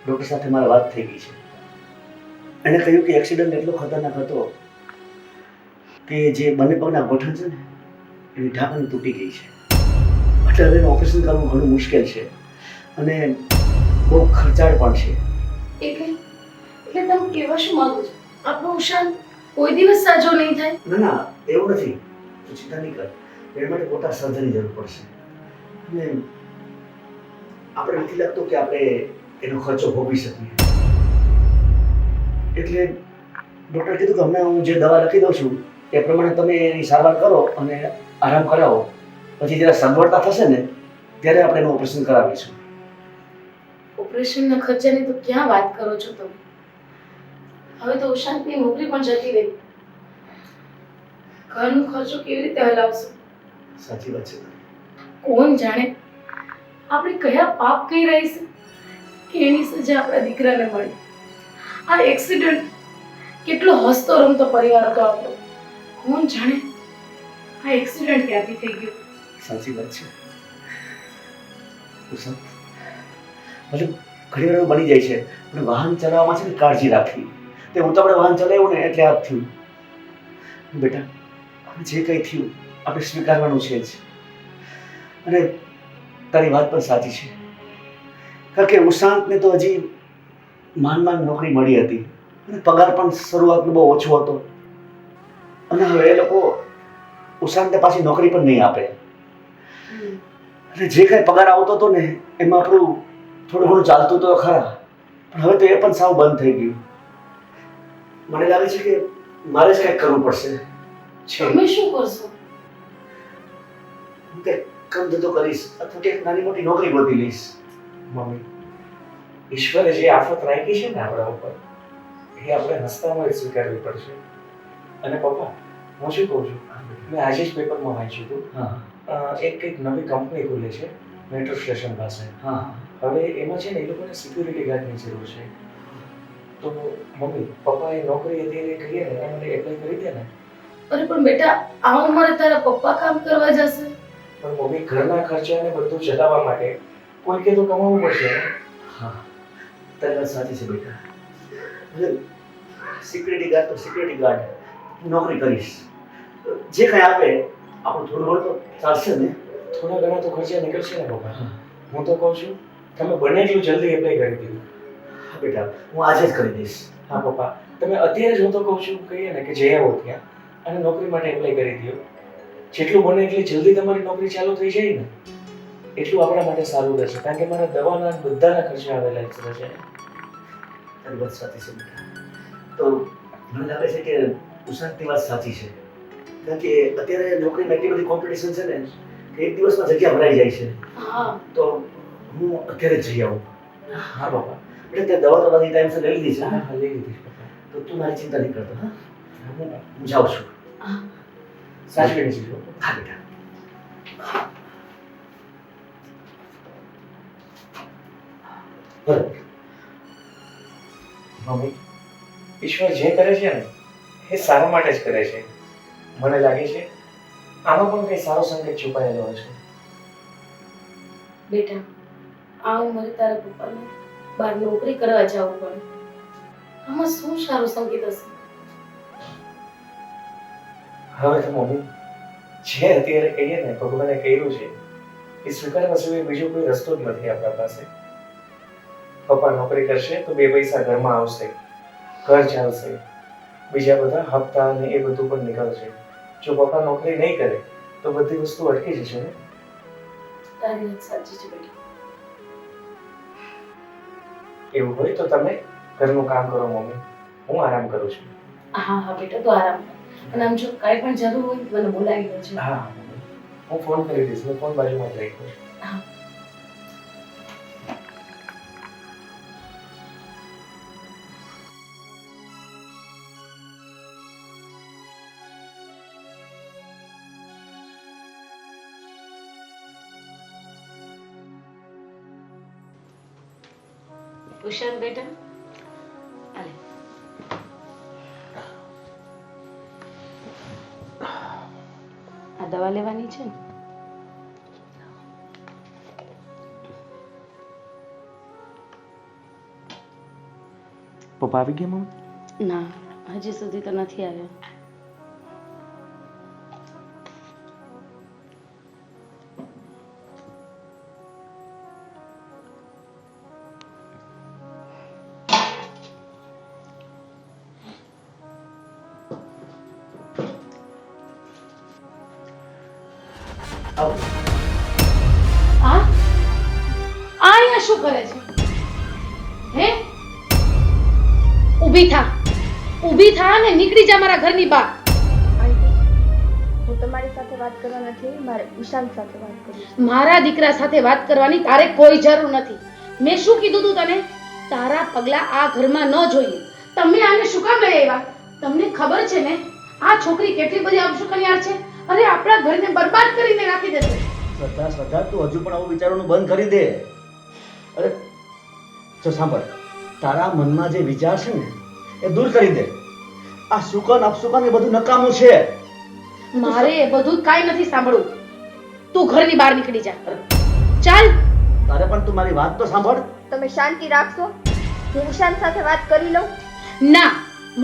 ડૉક્ટર સાથે મારી વાત થઈ ગઈ છે. એણે કહ્યું કે એક્સિડન્ટ એટલો ખતરનાક હતો કે જે બંને પગના ગોઠણ છે ને એની ઢાંકણી તૂટી ગઈ છે. એટલે હવે એનું ઓપરેશન કરવું ઘણું મુશ્કેલ છે અને બહુ ખર્ચાળ પણ છે. એટલે તમે કહેવા શું માંગો છો? આપણો ઉશાંત કોઈ દિવસ સાજો નહીં થાય? ના ના, એવું નથી. તું ચિંતા નહીં કર. એના માટે મોટા સર્જરી જરૂર પડશે અને આપણે નથી લાગતું કે આપણે એનો ખર્ચો ભોગવી શકીએ. એટલે ડૉક્ટર કીધું કે હમણાં હું જે દવા લખી દઉં છું એ પ્રમાણે તમે એની સારવાર કરો અને આરામ કરાવો. પછી જ્યારે સગવડતા થશે ને ત્યારે આપણે એનું ઓપરેશન કરાવીશું. ઓપરેશનના ખર્ચાની તો ક્યાં વાત કરો છો તમે? હવે તો ઉશાંતની નોકરી પણ જતી રહી. ઘરનો ખર્ચો કેવી રીતે હલાવશો? સાચી વાત છે. કોણ જાણે આપણે કયા પાપ કરી રહીશું કે એની સજા આપણા દીકરાને મળી. આ એક્સિડન્ટ કેટલો હસતો રમતો પરિવાર હતો આપણો. કોણ જાણે આ એક્સિડન્ટ ક્યાંથી થઈ ગયો? સાચી વાત છે. ભલે ઘણી વાર એવું બની જાય છે પણ વાહન ચલાવવામાં છે ને કાળજી રાખવી. તે ઉતાવળે વાહન ચલાવ્યું ને એટલે આ થયું. બેટા, જે કંઈ થયું આપણે સ્વીકારવાનું છે જ. અને તારી વાત પણ સાચી છે, કારણ કે ઉશાંતને તો હજી માંડ નોકરી મળી હતી અને પગાર પણ શરૂઆતનો બહુ ઓછો હતો. અને હવે એ લોકો ઉશાંતને પાછી નોકરી પણ નહીં આપે. અને જે કાંઈ પગાર આવતો હતો ને એમાં આપણું થોડું ઘણું ચાલતું તો ખરા, પણ હવે તો એ પણ સાવ બંધ થઈ ગયું. મને લાગે છે કે મારે જ કંઈક કરવું પડશે. તમે શું કરશો? હું કંઈક કામ ધંધો કરીશ અથવા કંઈક નાની મોટી નોકરી ગોતી લઈશ. મમ્મી, ઈશ્વરે જે આફત રાખી છે ને આપણા ઉપર, એ આપણે હસતા મોઢે સ્વીકારવી પડશે. અને પપ્પા, હું શું કહું છું, મેં આજે જ પેપરમાં વાંચ્યું હતું, હા એક નવી કંપની ખુલે છે મેટ્રો સ્ટેશન પાસે. હા હવે એમાં છે ને એ લોકોને સિક્યુરિટી ગાર્ડની જરૂર છે. તો મમ્મી, પપ્પાએ નોકરી અત્યારે કહીએ ને એના માટે એપ્લાય કરી દે ને. અરે પણ બેટા, આ ઉંમરે તારા પપ્પા કામ કરવા જશે? પણ મમ્મી, ઘરના ખર્ચાને બધું ચલાવવા માટે કોઈકે તો કમાવવું પડશે ને. હા, તારી વાત સાચી છે બેટા. સિક્યુરિટી ગાર્ડ તો સિક્યુરિટી ગાર્ડ, હું નોકરી કરીશ. જે કંઈ આપે આપણું થોડું ઘણું તો ચાલશે ને. થોડા ઘણા તો ખર્ચા નીકળશે ને પપ્પા. હું તો કહું છું, તમે બને એટલું જલ્દી એપ્લાય કરી દીધું. હા બેટા, હું આજે જ કરી દઈશ. હા પપ્પા, તમે અત્યારે જ, હું તો કહું છું, કહીએ ને કે જઈ આવો ત્યાં અને નોકરી માટે એપ્લાય કરી દો. જેટલું બને એટલી જલ્દી તમારી નોકરી ચાલુ થઈ જાય ને એટલું આપણા માટે સારું રહેશે. કારણ કે મારા દવાના બધાના ખર્ચા આવેલા રહેશે. તારી વાત સાચી છે બેટા. તો મને લાગે છે કે ઉષાની વાત સાચી છે. કારણ કે અત્યારે નોકરીમાં એટલી બધી કોમ્પિટિશન છે ને કે એક દિવસમાં જગ્યા ભરાઈ જાય છે. હા. તો હું અત્યારે જ જઈ આવું. હા પપ્પા. એટલે તે દવા તો બધી ટાઈમસર લઈ લીધી છે હા ને? હા, લઈ લીધી પપ્પા. તો તું મારી ચિંતા નહીં કરતો. હા, હું જાઉં છું. સાચવીને જજો. હા બેટા. બરાબર. મમ્મી, ઈશ્વર જે કરે છે ને એ સારા માટે જ કરે છે. મને લાગે છે આમાં પણ કંઈ સારો સંકેત છુપાયેલો હશે. બેટા, આ ઉંમરે તારા પપ્પાને બહાર નોકરી કરવા જવું પડે, આમાં શું સારો સંકેત હશે? હવે તો મમ્મી, જે અત્યારે કહીએ ને ભગવાને કર્યું છે એ સ્વીકારવા સિવાય બીજો કોઈ રસ્તો જ નથી આપણા પાસે. પપ્પા નોકરી કરશે તો 2 પૈસા ઘરમાં આવશે, ઘર ચાલશે, બીજા બધા હપ્તા અને એ બધું પણ નીકળશે. જો પપ્પા નોકરી નહીં કરે તો બધી વસ્તુ અટકી જશે ને. તારી વાત સાચી છે બેટા. એવું હોય તો તમે ઘરનું કામ કરો મમ્મી, હું આરામ કરું છું. હા હા બેટા, તો આરામ કર. અને આમ જો કાંઈ પણ જરૂર હોય તો મને બોલાવી દેજો. હા મમ્મી, હું ફોન કરી દઈશ. હું ફોન બાજુમાં જ રાખ્યો છે. હા. ઉષાદ બેટા, આલે. આ દવા લેવાની છે ને? પપ્પા આવી ગયા મમ્મી? ના, હજી સુધી તો નથી આવ્યા. આવો. આ અહીંયા શું કરે છે? હે, ઊભી થા, ઊભી થા ને નીકળી જા મારા ઘરની બહાર. આંટી, હું તમારી સાથે વાત કરવા નથી આવી, મારે ઉષાંત સાથે વાત કરવી છે. મારા દીકરા સાથે વાત કરવાની તારે કોઈ જરૂર નથી. મેં શું કીધું તું તને? તારા પગલા આ ઘરમાં ન જોઈએ. તમે આને શું કામ લઈ આવ્યા? તમને ખબર છે ને આ છોકરી કેટલી બધી અપશુકનિયાર છે? અરે આપણા ઘરને બરબાદ કરીને રાખી દેશે. શ્રદ્ધા, તું હજુ પણ આવું વિચારવાનું બંધ કરી દે. અરે જો સાંભળ, તારા મનમાં જે વિચાર છે ને એ દૂર કરી દે. આ સુકન અપસુકન એ બધું નકામું છે. મારે એ બધું કાંઈ નથી સાંભળવું. તું ઘરની બહાર નીકળી જા. ચાલ. તારે પણ તું મારી વાત તો સાંભળ. તમે શાંતિ રાખશો? હું ઉષાંત સાથે વાત કરી લઉં? ના,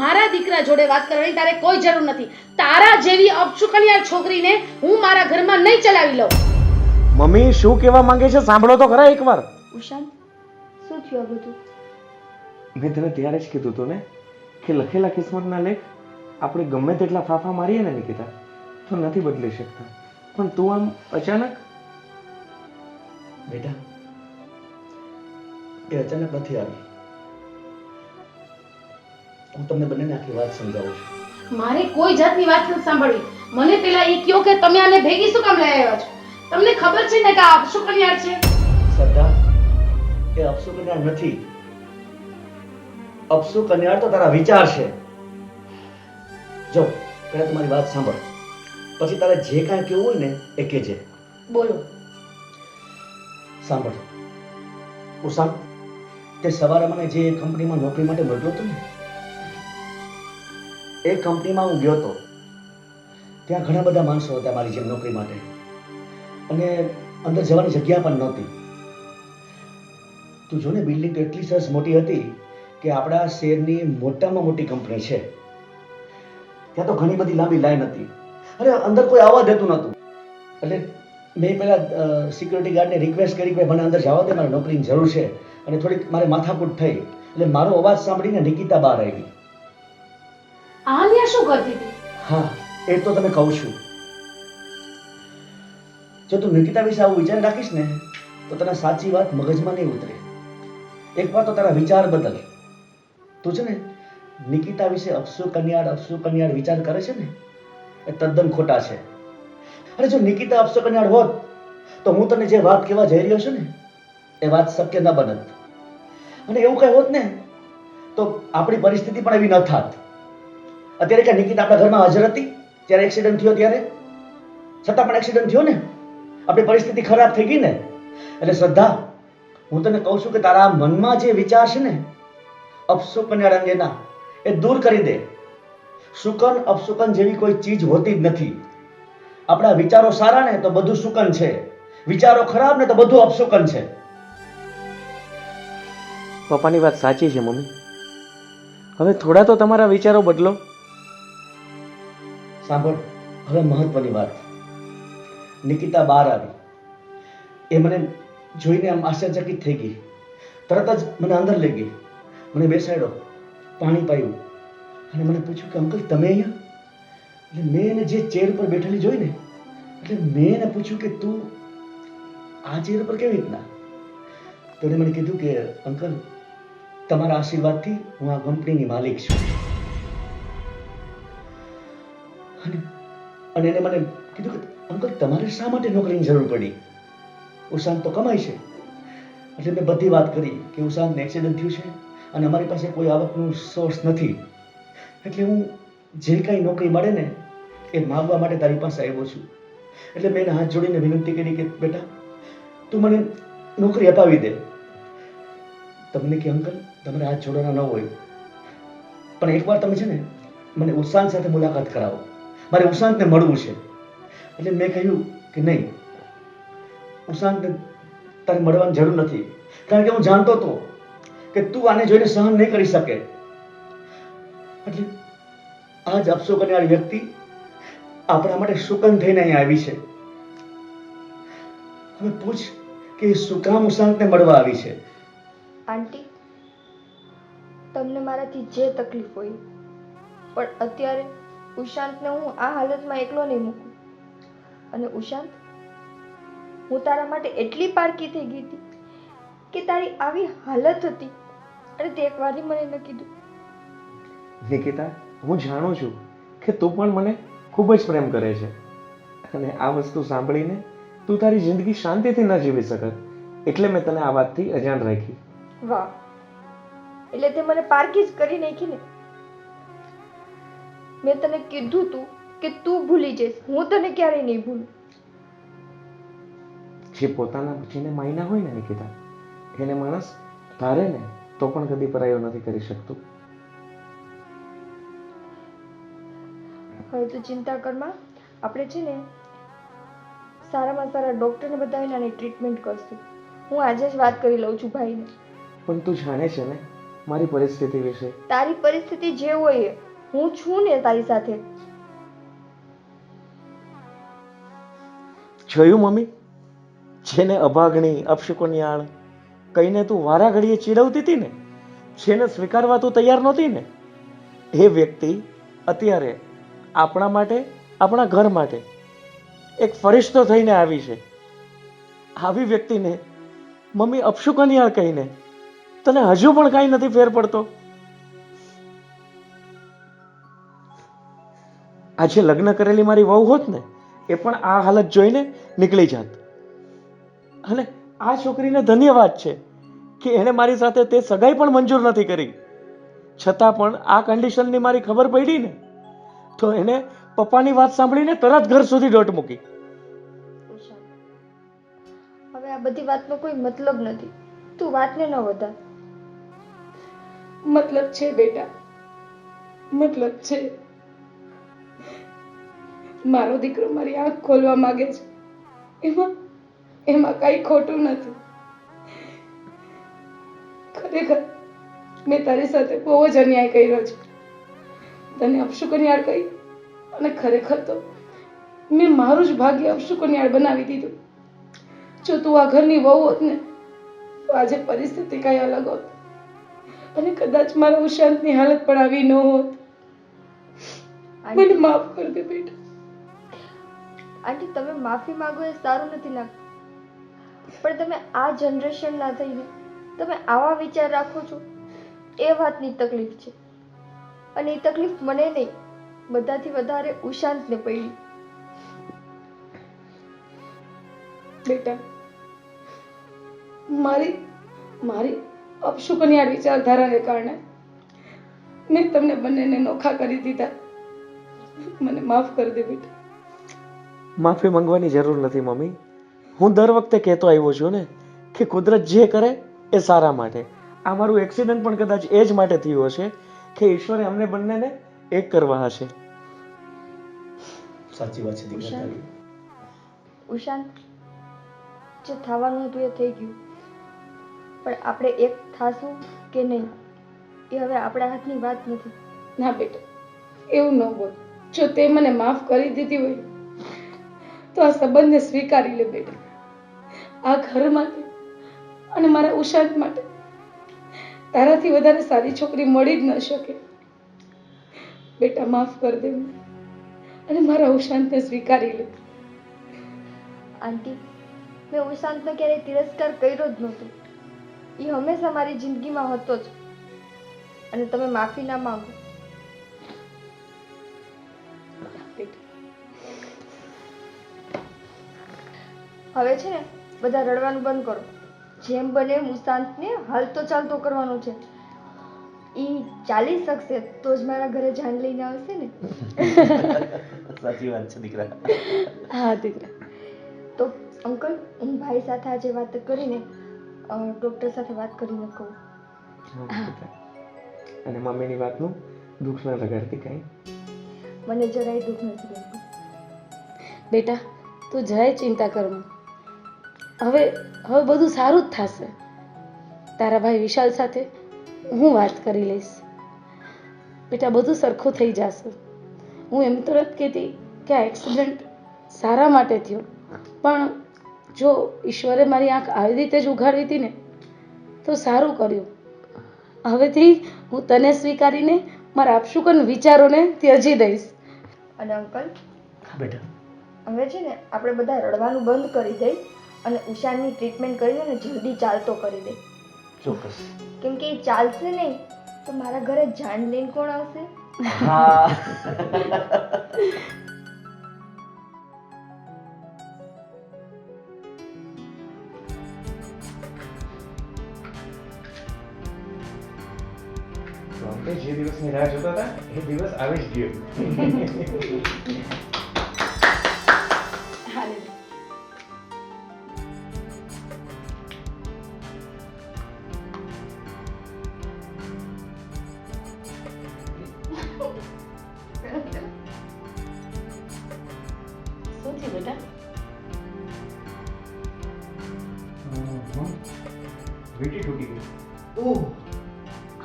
મારા દીકરા જોડે વાત કરવાની તારે કોઈ જરૂર નથી. તારા જેવી અપશુકનિયાર છોકરીને હું મારા ઘરમાં નહીં ચલાવી લઉં. મમ્મી શું કહેવા માંગે છે સાંભળો તો ખરા એકવાર. ઉષાંત, શું થયું આ બધું? મેં તને ત્યારે જ કીધું હતું ને કે લખેલા કિસ્મતના લેખ આપણે ગમે તેટલા ફાફા મારીએ ને નિકિતા તો નથી બદલી શકતા. પણ તું આમ અચાનક. બેટા, એ અચાનક નથી આવી. હું તમને બંનેને આખી વાત સમજાવું છું. મારે કોઈ જાતની વાત નથી સાંભળવી. મને પેલા એ કહો કે તમે આને ભેગી શું કામ લઈ આવ્યા છો? તમને ખબર છે ને કે આ અપશુ કન્યાળ છે? શ્રદ્ધા, એ અપશુ કન્યાળ નથી. અપશુ કન્યાળ તો તારા વિચાર છે. જો પહેલા તમારી વાત સાંભળ, પછી તારે જે કાંઈ કહેવું હોય ને એ કહેજે. બોલો. સાંભળ ઉષા, તે સવારે મને જે કંપનીમાં નોકરી માટે મોકલ્યો હતો ને, એ કંપનીમાં હું ગયો હતો. ત્યાં ઘણા બધા માણસો હતા મારી જેમ નોકરી માટે, અને અંદર જવાની જગ્યા પણ નહોતી. તું જો ને, બિલ્ડિંગ તો એટલી સરસ મોટી હતી કે આપણા શહેરની મોટામાં મોટી કંપની છે. ત્યાં તો ઘણી બધી લાંબી લાઈન હતી. અરે અંદર કોઈ આવવા દેતું નહોતું. એટલે મેં પહેલા સિક્યુરિટી ગાર્ડને રિક્વેસ્ટ કરી કે મને અંદર જવા દે, મારે નોકરીની જરૂર છે. અને થોડીક મારે માથાકૂટ થઈ એટલે મારો અવાજ સાંભળીને નિકિતા બહાર આવી. આલિયા શું કરતી હતી? હા, એ તો તમે કહું છું. જો તું નિકિતા વિશે આવું વિચાર રાખીશ ને તો તને સાચી વાત મગજમાં નહીં ઉતરે. એકવાર તો તારા વિચાર બદલ. તું છે ને નિકિતા વિશે અપશુ કન્યાળ વિચાર કરે છે ને, એ તદ્દન ખોટા છે. અરે જો નિકિતા અપશુ કન્યાળ હોત તો હું તને જે વાત કહેવા જઈ રહ્યો છું ને એ વાત શક્ય ન બનત. અને એવું કઈ હોત ને તો આપણી પરિસ્થિતિ પણ એવી ન થાત. અત્યારે કે નિકિતા આપણા ઘરમાં હાજર હતી જ્યારે એક્સિડન્ટ થયો ત્યારે, છતાં પણ એક્સિડન્ટ થયો ને, આપણી પરિસ્થિતિ ખરાબ થઈ ગઈ ને. એટલે શ્રદ્ધા, હું તને કહું છું કે તારા મનમાં જે વિચાર છે ને અપશુ કન્યાળ અંગેના, એ દૂર કરી દે. શુકન અપશુકન જેવી કોઈ ચીજ હોતી જ નથી. આપણા વિચારો સારા ને તો બધું શુકન છે, વિચારો ખરાબ ને તો બધું અપશુકન છે. પપ્પાની વાત સાચી છે મમ્મી. હવે થોડા તો તમારા વિચારો બદલો. સાંભળ, હવે મહત્વની વાત. નિકિતા બહાર આવી. એ મને જોઈને આમ આશ્ચર્યચકિત થઈ ગઈ. તરત જ મને અંદર લઈ ગઈ, મને બેસાડ્યો, પાણી પાયું અને મને પૂછ્યું કે અંકલ તમે અહીંયા? એટલે મેં એને જે ચેર ઉપર બેઠેલી જોઈ ને, એટલે મેં એને પૂછ્યું કે તું આ ચેર ઉપર કેવી રીતના? તો એને મને કીધું કે અંકલ, તમારા આશીર્વાદથી હું આ કંપનીની માલિક છું. અને એને મને કીધું કે અંકલ તમારે શા માટે નોકરીની જરૂર પડી? ઉશાંત તો કમાય છે. એટલે મેં બધી વાત કરી કે ઉશાંતને એક્સિડન્ટ થયું છે અને અમારી પાસે કોઈ આવકનું સોર્સ નથી, એટલે હું જે કાંઈ નોકરી મળે ને એ માગવા માટે તારી પાસે આવ્યો છું. એટલે મેં એને હાથ જોડીને વિનંતી કરી કે બેટા તું મને નોકરી અપાવી દે. તમને કે અંકલ તમારે હાથ જોડવાના ન હોય, પણ એકવાર તમે છે ને મને ઉશાંત સાથે મુલાકાત કરાવો, મારે ઉશાંતને મળવું છે. એટલે મેં કહ્યું કે નહીં, ઉશાંતને તારે મળવાની જરૂર નથી, કારણ કે હું જાણતો હતો કે તું આને જોઈને સહન નહીં કરી શકે. એટલે આ જ અપશુ કન્યાળ વ્યક્તિ આપણા માટે શુકન થઈને અહીંયા આવી છે. હવે પૂછ કે શું કામ ઉશાંતને મળવા આવી છે? આંટી, તમને મારાથી જે તકલીફ હોય, પણ અત્યારે ઉશાંતને હું આ હાલતમાં એકલો નહીં મૂકું. અને ઉશાંત, હું તારા માટે એટલી પારકી થઈ ગઈ હતી કે તારી આવી હાલત હતી અને તે એક વાર મને ન કીધું. નિકિતા, હું જાણું છું કે તું પણ મને ખૂબ જ પ્રેમ કરે છે, અને આ વસ્તુ સાંભળીને તું તારી જિંદગી શાંતિથી ન જીવી શકત, એટલે મેં તને આ વાતથી અજાણ રાખી. વાહ, એટલે તે મને પારકી જ કરી નાખી ને. મેં તને કીધું તું કે તું ભૂલી જઈશ, હું તને ક્યારેય નહીં ભૂલું. જે પોતાના જેને માયના હોય ને નિકિતા, એને માણસ ધારે ને તો પણ કદી પરાયો નથી કરી શકતું. હવે તું ચિંતા કરમાં, આપણે છે ને સારામાં સારા ડોક્ટરને બતાવીને આની ટ્રીટમેન્ટ કરશું. હું આજે જ વાત કરી લઉં છું ભાઈને. પણ તું જાણે છે ને મારી પરિસ્થિતિ વિશે. તારી પરિસ્થિતિ જે હોય એ, હું છું ને તારી સાથે. જોયું મમ્મી, જેને અભાગણી અપશુકન્યાળ કહીને તું વારા ઘડીએ ચીડવતી હતી ને, જેને સ્વીકારવા તું તૈયાર નહોતી ને, એ વ્યક્તિ અત્યારે આપણા માટે, આપણા ઘર માટે એક ફરિશ્તો થઈને આવી છે. આવી વ્યક્તિને મમ્મી અપશુકન્યાળ કહીને તને હજુ પણ કાંઈ નથી ફેર પડતો? આજે લગ્ન કરેલી મારી વહુ હોત ને એ પણ આ હાલત જોઈને નીકળી જાત. અને આ છોકરીને ધન્યવાદ છે કે એણે મારી સાથે તે સગાઈ પણ મંજૂર નથી કરી. છતાં પણ આ કન્ડિશનની મારી ખબર પડી ને તો એને પપ્પાની વાત સાંભળીને તરત ઘર સુધી દોટ મૂકી. ઉષા, હવે આ બધી વાતનો કોઈ મતલબ નથી. તું વાતને ન વધાર. મતલબ છે બેટા, મતલબ છે. મારો દીકરો મારી આંખ ખોલવા માંગે છે, એમાં કઈ ખોટું નથી. ખરેખર મેં તારી સાથે બહુ જ અન્યાય કર્યો છે. તને અપશુકન્યાળ કહી અને ખરેખર તો મેં મારું જ ભાગ્ય અપશુકન્યાળ બનાવી દીધું. જો તું આ ઘરની વહુ હોત ને તો આજે પરિસ્થિતિ કઈ અલગ હોત અને કદાચ મારા ઉશાંતની હાલત પણ આવી ન હોત. મને માફ કર દે બેટા. આંટી, તમે માફી માંગો એ સારું નથી લાગતું, પણ તમે આ જનરેશનના થઈને તમે આવા વિચાર રાખો છો એ વાતની તકલીફ છે. અને એ તકલીફ મને નહીં, બધાથી વધારે ઉશાંતને પડી. બેટા, મારી અપશુકન્યાળ વિચારધારાને કારણે મેં તમને બંનેને નોખા કરી દીધા. મને માફ કરી દે બેટા. માફી માંગવાની જરૂર નથી મમ્મી. હું દર વખતે કહેતો આવ્યો છું ને કે કુદરત જે કરે એ સારા માટે. આ મારું એક્સિડન્ટ પણ કદાચ એ જ માટે થયું હશે કે ઈશ્વરે અમને બંનેને એક કરવા હશે. સાચી વાત છે દીકરા તારી. ઉશાંત, જે થવાનું હતું એ થઈ ગયું, પણ આપણે એક થાશું કે નહીં એ હવે આપણા હાથની વાત નથી. ના બેટા, એવું ન બોલ. જો તે મને માફ કરી દીધી હોય તો આ સંબંધને સ્વીકારી લે બેટા. આ ઘર માટે અને મારા ઉશાંત માટે તારાથી વધારે સારી છોકરી મળી જ ન શકે. બેટા, માફ કર દે મને અને મારા ઉશાંતને સ્વીકારી લે. આંટી, મેં ઉશાંતનો ક્યારેય તિરસ્કાર કર્યો જ નહોતો. એ હંમેશા મારી જિંદગીમાં હતો જ. અને તમે માફી ના માંગો. હવે છે ને બધા રડવાનું બંધ કરો. જેમ બને એમ ઉશાંતને હાલતો ચાલતો કરવાનો છે. એ ચાલી શકશે તો જ મારા ઘરે જાન લઈને આવશે ને. સાચી વાત છે દીકરા. હા દીકરા. તો અંકલ, હું ભાઈ સાથે આજે વાત કરીને ડૉક્ટર સાથે વાત કરીને કહું. અને મમ્મીની વાતનું દુઃખ ન લગાડતી કાંઈ. મને જરાય દુઃખ નથી લાગતું. બેટા, તું જરાય ચિંતા કરમાં. હવે બધું સારું જ થશે. તારા ભાઈ વિશાલ સાથે હું વાત કરી લઈશ. બેટા, બધું સરખું થઈ જશે. હું એમ તો નથી કહેતી કે આ એક્સિડન્ટ સારા માટે થયો, પણ જો ઈશ્વરે મારી આંખ આવી રીતે જ ઉઘાડી હતી ને તો સારું કર્યું. હવેથી હું તને સ્વીકારીને મારા અપશુકન વિચારોને ત્યજી દઈશ. અને અંકલ, બેટા, હવે છે ને આપણે બધા રડવાનું બંધ કરી દઈ અને ઉષાની ટ્રીટમેન્ટ કરીને ને જલ્દી ચાલતો કરી દે. ચોક્કસ. કેમ કે એ ચાલશે નહીં તો મારા ઘરે જાન લઈને કોણ આવશે? હા. તો આપણે જે દિવસની રાહ જોતા હતા એ દિવસ આવી જ ગયો. શું થયું બેટા? વીંટી તૂટી ગઈ. ઓહ,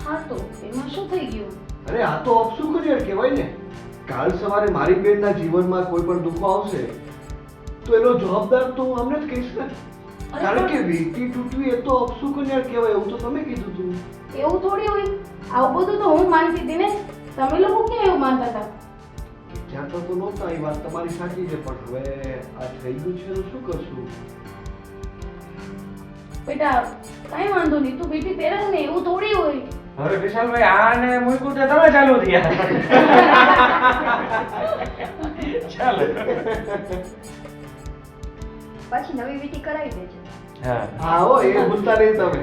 હા, તો એમાં શું થઈ ગયું? અરે આ તો અપશુકન્યાળ કહેવાય ને. કાલ સવારે મારી બેનના જીવનમાં કોઈ પણ દુઃખ આવશે તો એનો જવાબદાર તો હું અમને જ કહીશ ને. કારણ કે વીંટી તૂટવી એ તો અપશુકન્યાળ કહેવાય, એવું તો તમે કીધું હતું. એવું થોડી હોય. આવું બધું તો હું માનતી હતી ને. તમે લોકો ક્યાં એવું માનતા હતા? વિચારતા તો નહોતા, એ વાત તમારી સાચી છે, પણ હવે આ થઈ ગયું છે તો શું કરશું? બેટા, કાંઈ વાંધો નહીં. તું બેટી પહેરે ને, એવું થોડી હોય. હવે વિશાલભાઈ આને મૂક્યું તે તમે ચાલુ થયા. ચાલો. પાછી નવી વીટી કરાવી દેજો. હા હા હો એ ભૂલતા નહીં તમે.